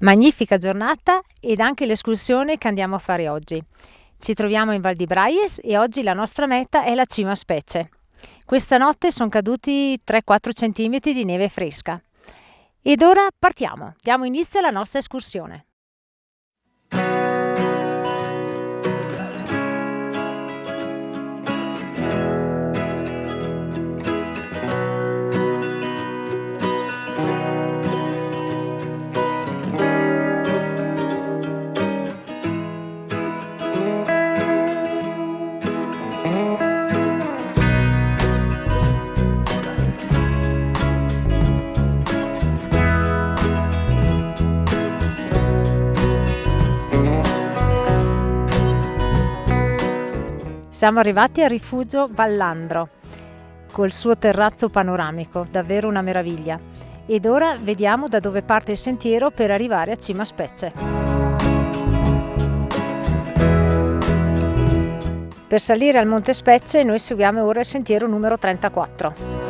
Magnifica giornata ed anche l'escursione che andiamo a fare oggi. Ci troviamo in Val di Braies e oggi la nostra meta è la Cima Specie. Questa notte sono caduti 3-4 cm di neve fresca. Ed ora partiamo, diamo inizio alla nostra escursione. Siamo arrivati al rifugio Vallandro, col suo terrazzo panoramico, davvero una meraviglia. Ed ora vediamo da dove parte il sentiero per arrivare a Cima Specie. Per salire al Monte Specie noi seguiamo ora il sentiero numero 34.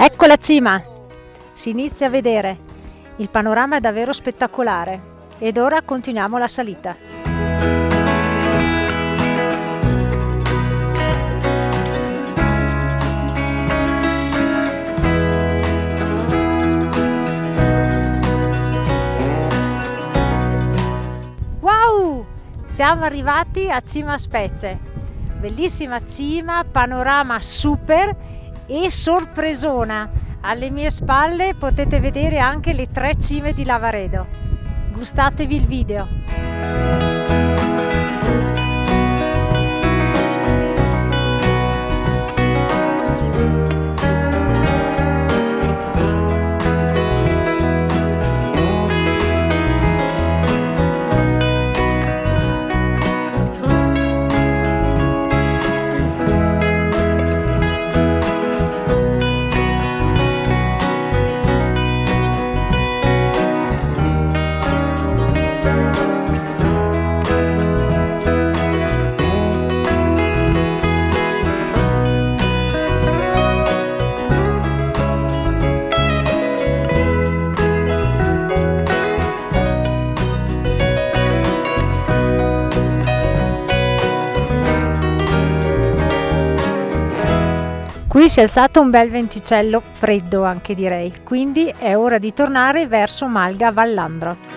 Ecco la cima, si inizia a vedere, il panorama è davvero spettacolare ed ora continuiamo la salita. Wow! Siamo arrivati a Cima Specie, bellissima cima, panorama super e sorpresona. Alle mie spalle potete vedere anche le 3 cime di Lavaredo. Gustatevi il video. Qui si è alzato un bel venticello, freddo anche direi, quindi è ora di tornare verso Malga Vallandro.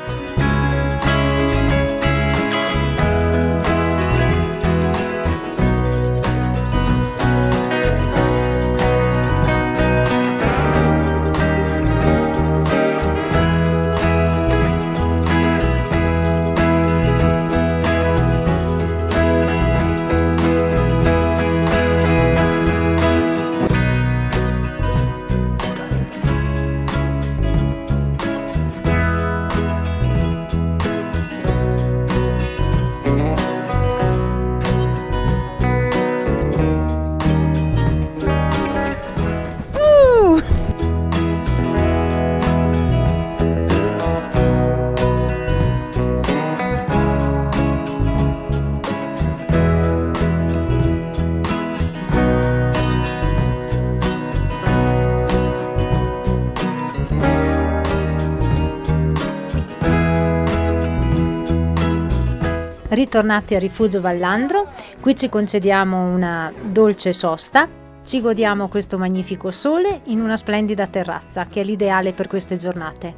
Ritornati al rifugio Vallandro, qui ci concediamo una dolce sosta, ci godiamo questo magnifico sole in una splendida terrazza che è l'ideale per queste giornate.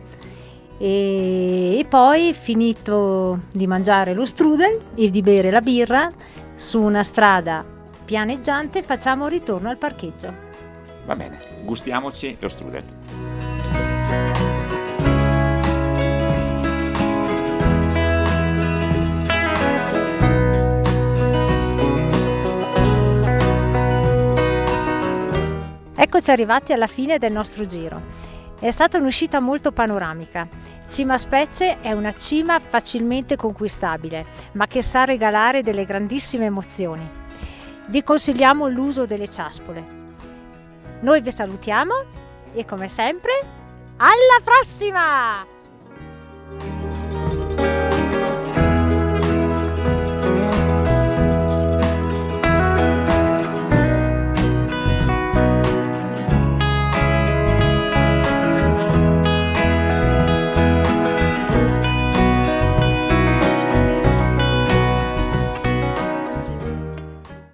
E poi, finito di mangiare lo strudel e di bere la birra, su una strada pianeggiante facciamo ritorno al parcheggio. Va bene, gustiamoci lo strudel. Eccoci arrivati alla fine del nostro giro. È stata un'uscita molto panoramica. Cima Specie è una cima facilmente conquistabile, ma che sa regalare delle grandissime emozioni. Vi consigliamo l'uso delle ciaspole. Noi vi salutiamo e come sempre, alla prossima!